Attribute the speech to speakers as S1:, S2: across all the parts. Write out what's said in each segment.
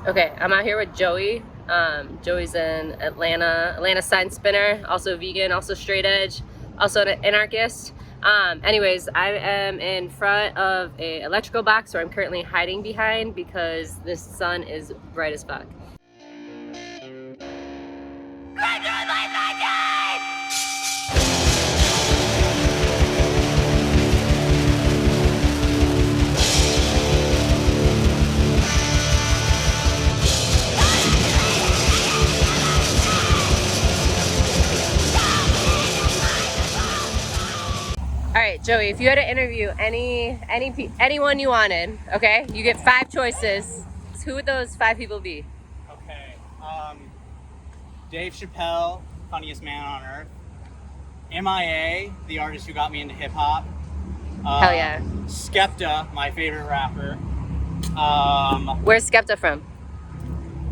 S1: Okay, I'm out here with Joey. Joey's an Atlanta sign spinner, also vegan, also straight edge, also an anarchist. Anyways, I am in front of a electrical box where I'm currently hiding behind because the sun is bright as fuck. All right, Joey, if you had to interview anyone you wanted, okay, you get 5 choices. Who would those 5 people be?
S2: Okay, Dave Chappelle, funniest man on earth. MIA, the artist who got me into hip hop.
S1: Hell yeah.
S2: Skepta, my favorite rapper.
S1: Where's Skepta from?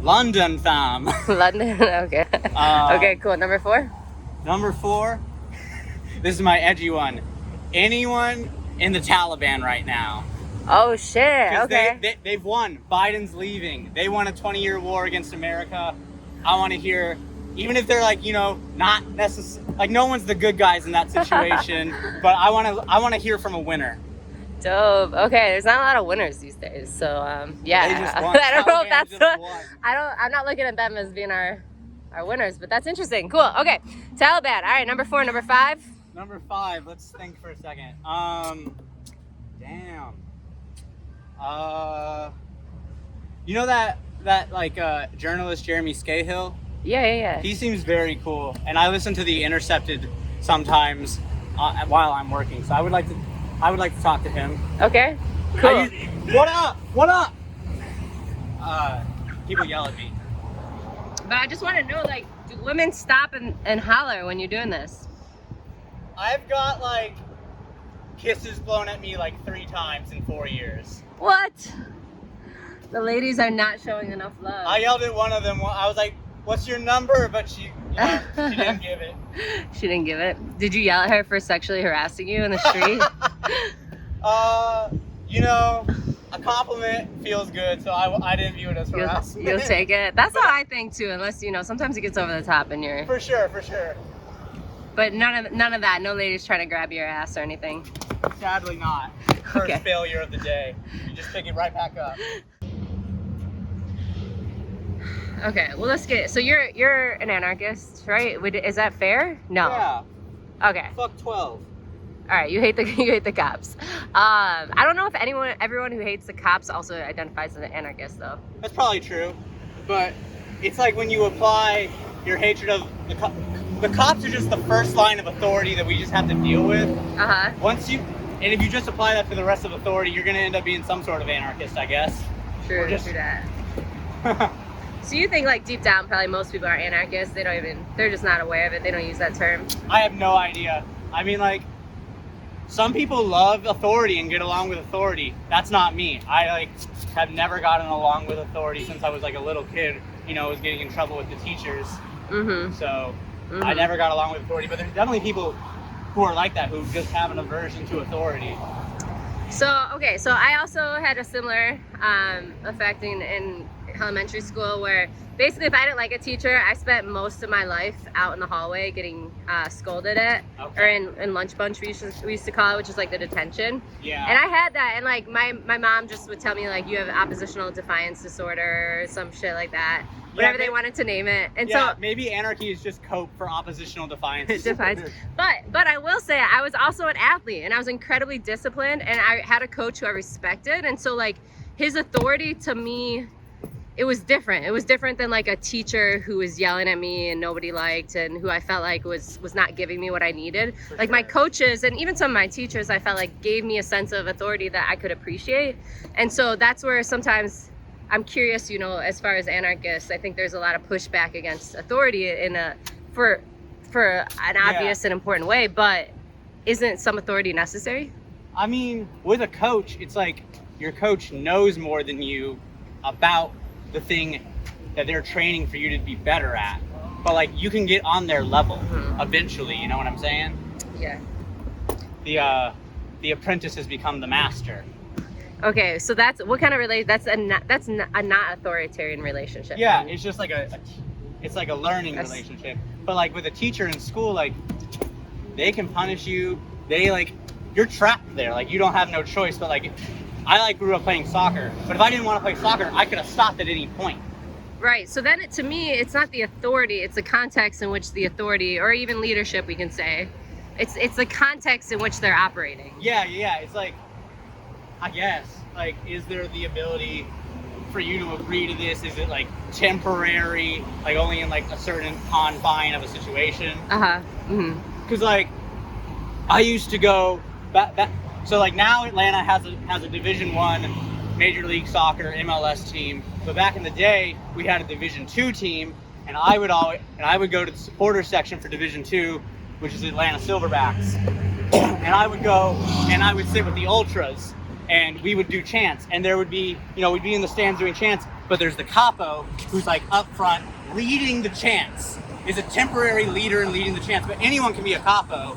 S2: London fam.
S1: London. Okay. Okay, cool. Number 4.
S2: Number 4. This is my edgy one. Anyone in the Taliban right now.
S1: Oh shit. Okay.
S2: They've won. Biden's leaving. They won a 20-year war against America. I want to hear, even if they're like, not necessarily, like no one's the good guys in that situation, but I want to hear from a winner.
S1: Dope. Okay, there's not a lot of winners these days, so yeah.
S2: They just won.
S1: I don't know if that's
S2: won.
S1: I'm not looking at them as being our winners, but that's interesting. Cool. Okay. Taliban. All right, number 4, number 5.
S2: Number 5, let's think for a second. Damn. You know that journalist Jeremy Scahill?
S1: Yeah.
S2: He seems very cool, and I listen to The Intercepted sometimes while I'm working. So I would like to talk to him.
S1: Okay. Cool.
S2: What up? What up? People yell at me.
S1: But I just want to know, like, do women stop and holler when you're doing this?
S2: I've got kisses blown at me 3 times in 4 years.
S1: What? The ladies are not showing enough love.
S2: I yelled at one of them. I was like, "What's your number?" But she didn't give it.
S1: She didn't give it. Did you yell at her for sexually harassing you in the street?
S2: A compliment feels good, so I didn't view it as harassment.
S1: You'll take it. That's how I think too. Unless sometimes it gets over the top and you're.
S2: For sure.
S1: But none of that. No ladies trying to grab your ass or anything.
S2: Sadly not. First failure of the day. You just pick it right back up.
S1: Okay, well let's get. So you're an anarchist, right? Is that fair? No.
S2: Yeah.
S1: Okay.
S2: Fuck 12.
S1: All right, you hate the cops. I don't know if everyone who hates the cops also identifies as an anarchist though.
S2: That's probably true, but it's like when you apply your hatred of the cops are just the first line of authority that we just have to deal with. And if you just apply that to the rest of authority, you're gonna end up being some sort of anarchist, I guess.
S1: True that. So you think deep down probably most people are anarchists, they're just not aware of it, they don't use that term?
S2: I have no idea. I mean some people love authority and get along with authority. That's not me. I have never gotten along with authority since I was a little kid, was getting in trouble with the teachers. So I never got along with authority, but there's definitely people who are like that, who just have an aversion to authority.
S1: So I also had a similar effect in elementary school where basically if I didn't like a teacher, I spent most of my life out in the hallway getting scolded at, or in lunch bunch we used to call it, which is the detention.
S2: Yeah.
S1: And I had that, and my mom just would tell me you have oppositional defiance disorder or some shit like that. Whatever they wanted to name it. And so
S2: maybe anarchy is just cope for oppositional defiance.
S1: But I will say I was also an athlete, and I was incredibly disciplined, and I had a coach who I respected, and so his authority to me, it was different. It was different than a teacher who was yelling at me and nobody liked, and who I felt was not giving me what I needed. My coaches and even some of my teachers, I felt gave me a sense of authority that I could appreciate. And so that's where sometimes I'm curious, as far as anarchists, I think there's a lot of pushback against authority for an obvious and important way, but isn't some authority necessary?
S2: I mean, with a coach, it's your coach knows more than you about the thing that they're training for you to be better at. But you can get on their level eventually, you know what I'm saying?
S1: Yeah.
S2: The apprentice has become the master.
S1: Okay, so that's what kind of that's a not authoritarian relationship.
S2: Yeah,
S1: then.
S2: it's just like it's like a learning relationship. But like with a teacher in school, like they can punish you. They like you're trapped there. Like you don't have no choice. But like I like grew up playing soccer. But if I didn't want to play soccer, I could have stopped at any point.
S1: Right. So then, to me, it's not the authority; it's the context in which the authority, or even leadership, we can say, it's the context in which they're operating.
S2: Yeah. It's like, I guess, like, is there the ability for you to agree to this? Is it like temporary, like only in like a certain confine of a situation? Because like, I used to go back. So like now Atlanta has a Division I Major League Soccer MLS team. But back in the day, we had a Division II team, and I would go to the supporter section for Division II, which is Atlanta Silverbacks. And I would go and I would sit with the ultras, and we would do chants. And there would be, we'd be in the stands doing chants, but there's the capo who's like up front leading the chants. Is a temporary leader and leading the chants, but anyone can be a capo.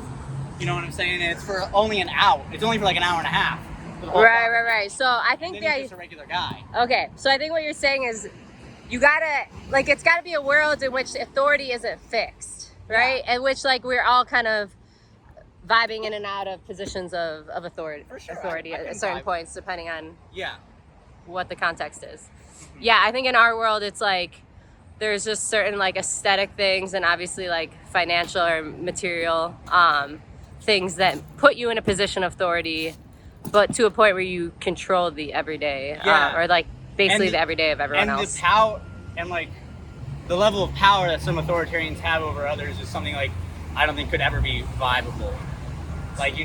S2: You know what I'm saying? And it's for only an hour. It's only for like an hour and a half.
S1: Right. So I think
S2: he's just a regular guy.
S1: Okay, so I think what you're saying is you gotta, like, it's gotta be a world in which authority isn't fixed, right?
S2: Yeah.
S1: In which, like, we're all kind of vibing in and out of positions of authority,
S2: For sure.
S1: authority
S2: I
S1: at certain
S2: vibe.
S1: points, depending on
S2: Yeah.
S1: what the context is. Yeah, I think in our world, it's like there's just certain like aesthetic things and obviously like financial or material things that put you in a position of authority, but to a point where you control the everyday, or like basically the everyday of everyone else.
S2: And the power, and like the level of power that some authoritarians have over others is something like I don't think could ever be viable. Like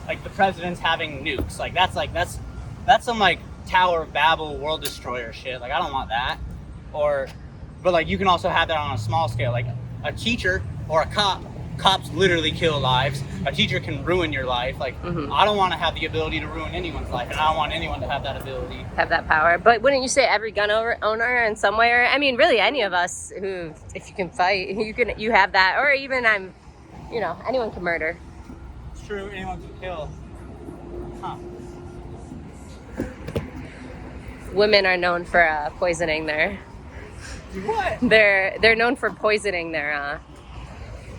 S2: like the president's having nukes. Like that's some like Tower of Babel world destroyer shit. Like I don't want that. But like you can also have that on a small scale. Like a teacher or a cop. Cops literally kill lives. A teacher can ruin your life. Like I don't want to have the ability to ruin anyone's life, and I don't want anyone to have that ability.
S1: Have that power. But wouldn't you say every gun owner in some way, or I mean, really any of us who, if you can fight, you have that, or even anyone can murder.
S2: It's true. Anyone can kill. Huh.
S1: Women are known for poisoning their.
S2: What?
S1: They're known for poisoning their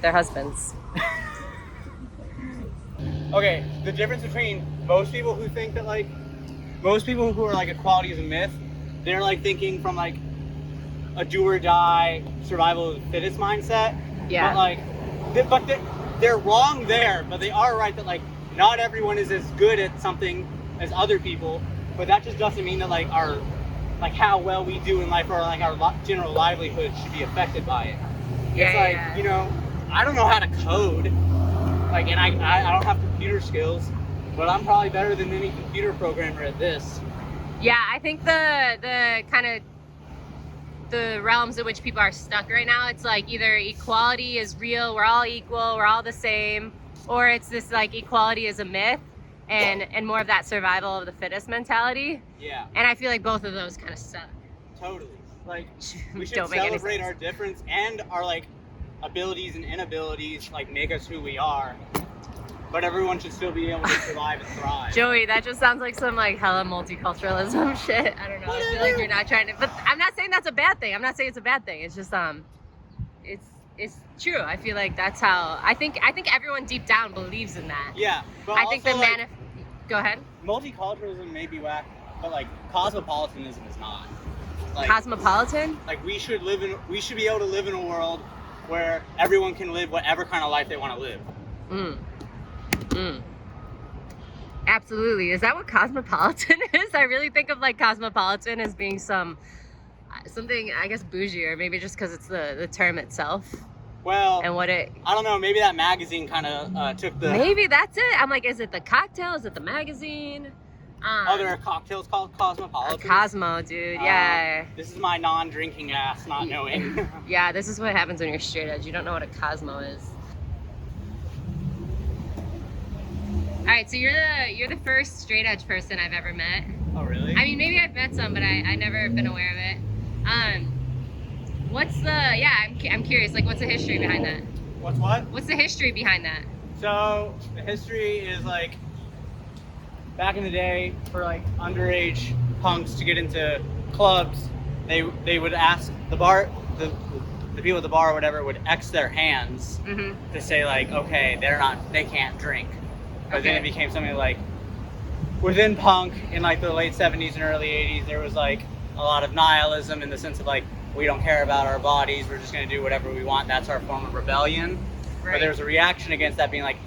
S1: husbands.
S2: Okay, the difference between most people who think that most people who are like equality is a myth, they're like thinking from like a do or die survival of the fittest mindset.
S1: Yeah.
S2: But they're wrong there, but they are right that like not everyone is as good at something as other people. But that just doesn't mean that like our how well we do in life or like our general livelihood should be affected by it. I don't know how to code, and I don't have computer skills, but I'm probably better than any computer programmer at this.
S1: Yeah, I think the kind of the realms in which people are stuck right now, it's like either equality is real, we're all equal, we're all the same, or it's this like equality is a myth, and more of that survival of the fittest mentality.
S2: Yeah.
S1: And I feel like both of those kind of suck.
S2: Totally. Like we should
S1: Don't make any
S2: celebrate
S1: sense.
S2: our difference and our abilities and inabilities make us who we are, but everyone should still be able to survive and thrive.
S1: Joey, that just sounds like some hella multiculturalism shit. I don't know. I feel like you're not trying to, but I'm not saying that's a bad thing. I'm not saying it's a bad thing. It's just it's true. I feel like that's how I think everyone deep down believes in that.
S2: Yeah, but
S1: I think go ahead.
S2: Multiculturalism may be whack, but cosmopolitanism is not.
S1: Cosmopolitan?
S2: We should be able to live in a world where everyone can live whatever kind of life they want to live.
S1: Absolutely. Is that what cosmopolitan is? I really think of cosmopolitan as being something, I guess, bougie, or maybe just because it's the term itself.
S2: Well,
S1: and what I
S2: don't know, maybe that magazine kind of took the...
S1: Maybe that's it. I'm like, is it the cocktail? Is it the magazine?
S2: There are cocktails called Cosmopolitan.
S1: Cosmo, dude. Yeah.
S2: This is my non-drinking ass not knowing.
S1: Yeah, this is what happens when you're straight edge. You don't know what a Cosmo is. All right, so you're the first straight edge person I've ever met.
S2: Oh, really?
S1: I mean, maybe I've met some, but I never been aware of it. I'm curious. What's the history behind that?
S2: What's what?
S1: What's the history behind that?
S2: So the history is back in the day, for like underage punks to get into clubs, they would ask the people at the bar or whatever would X their hands to say like, okay, they can't drink. But then it became something like, within punk in like the late 70s and early 80s, there was like a lot of nihilism in the sense of like, we don't care about our bodies, we're just going to do whatever we want. That's our form of rebellion. Right. But there was a reaction against that being like,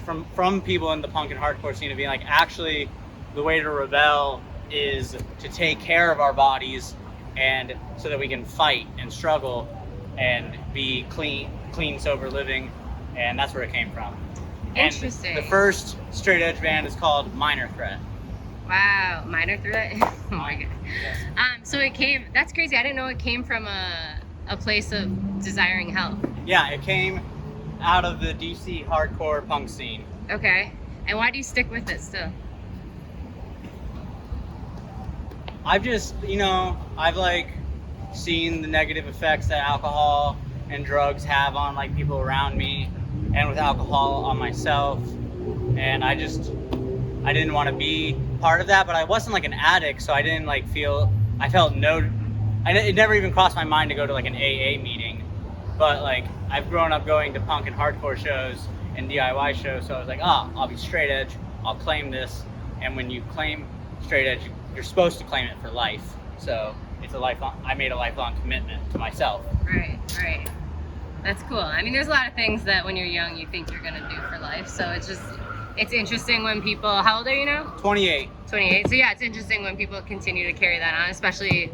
S2: from people in the punk and hardcore scene of being like, actually the way to rebel is to take care of our bodies, and so that we can fight and struggle and be clean, sober living. And that's where it came from.
S1: Interesting.
S2: And the first straight edge band is called Minor Threat.
S1: Wow, Minor Threat. Oh my god.
S2: Yes.
S1: So that's crazy. I didn't know it came from a place of desiring help.
S2: Yeah, it came out of the DC hardcore punk scene.
S1: Okay. And why do you stick with it still?
S2: I've just, I've like seen the negative effects that alcohol and drugs have on like people around me, and with alcohol on myself. And I didn't want to be part of that, but I wasn't like an addict, so I didn't like it never even crossed my mind to go to like an AA meeting. But like, I've grown up going to punk and hardcore shows and DIY shows, so I was like, I'll be straight edge, I'll claim this. And when you claim straight edge, you're supposed to claim it for life. So I made a lifelong commitment to myself.
S1: Right. That's cool. I mean, there's a lot of things that when you're young, you think you're gonna do for life. So it's interesting when people, how old are you now?
S2: 28.
S1: 28. So yeah, it's interesting when people continue to carry that on, especially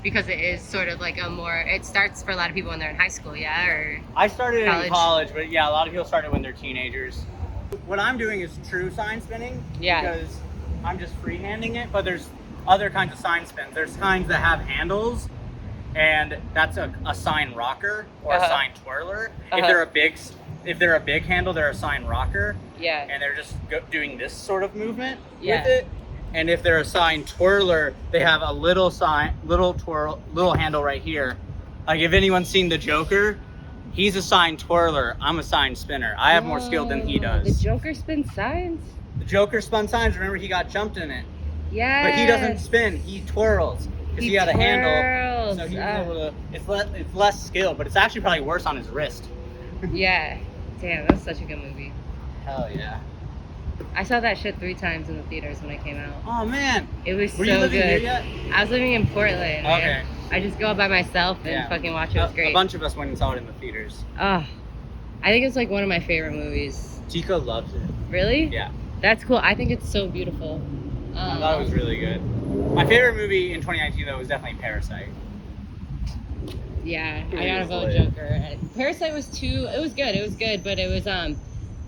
S1: because it is sort of like it starts for a lot of people when they're in high school, yeah? Or
S2: I started in college, but yeah, a lot of people started when they're teenagers. What I'm doing is true sign spinning.
S1: Yeah.
S2: Because I'm just freehanding it, but there's other kinds of sign spins. There's signs that have handles, and that's a sign rocker or a sign twirler. If they're a big handle, they're a sign rocker.
S1: Yeah.
S2: And they're just doing this sort of movement with it. And if they're a sign twirler, they have a little handle right here. Like if anyone's seen the Joker, he's a sign twirler. I'm a sign spinner. I have more skill than he does.
S1: The Joker spins signs?
S2: The Joker spun signs. Remember, he got jumped in it.
S1: Yeah.
S2: But he doesn't spin. He twirls because he had a handle. So he's able to. It's less skill, but it's actually probably worse on his wrist.
S1: Yeah. Damn, that was such a good movie.
S2: Hell yeah.
S1: I saw that shit 3 times in the theaters when it came out.
S2: Oh man.
S1: It was
S2: Were
S1: so
S2: you living
S1: good.
S2: here yet?
S1: I was living in Portland.
S2: Okay.
S1: I just go by myself and fucking watch it. It was great.
S2: A bunch of us went and saw it in the theaters.
S1: Oh, I think it's like one of my favorite movies.
S2: Tico loves it.
S1: Really?
S2: Yeah.
S1: That's cool. I think it's so beautiful.
S2: I thought it was really good. My favorite movie in 2019 though was definitely Parasite.
S1: Yeah, I gotta vote Joker. Parasite was it was good, but it was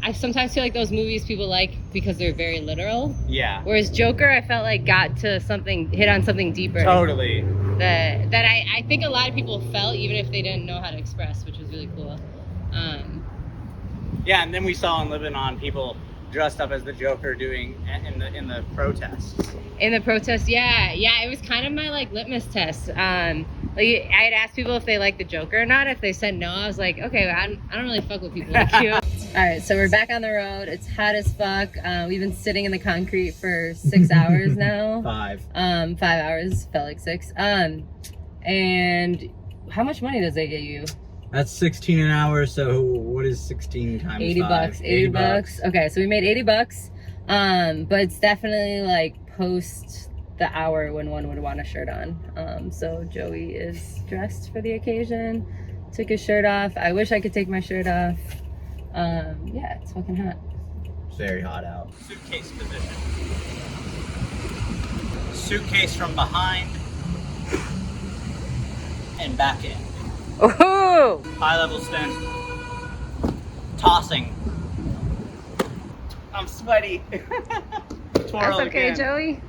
S1: I sometimes feel like those movies people like because they're very literal.
S2: Yeah.
S1: Whereas Joker, I felt like hit on something deeper.
S2: Totally.
S1: That I think a lot of people felt even if they didn't know how to express, which was really cool.
S2: Yeah, and then we saw in Lebanon people dressed up as the Joker doing in the protests.
S1: In the protests, yeah, it was kind of my like litmus test. Like I had asked people if they liked the Joker or not. If they said no, I was like, okay, I don't really fuck with people like you. All right, so we're back on the road. It's hot as fuck. We've been sitting in the concrete for 6 hours now.
S2: 5.
S1: 5 hours, felt like 6. And how much money does they get you?
S2: That's 16 an hour, so what is 16 times
S1: 80
S2: 5?
S1: bucks. 80 bucks. Okay, so we made 80 bucks. But it's definitely like post the hour when one would want a shirt on. So Joey is dressed for the occasion. Took his shirt off. I wish I could take my shirt off. Yeah, it's fucking hot.
S2: It's very hot out. Suitcase position. Suitcase from behind and back in.
S1: Oh!
S2: High level spin. Tossing. I'm sweaty. Twirl
S1: That's okay,
S2: again.
S1: Joey.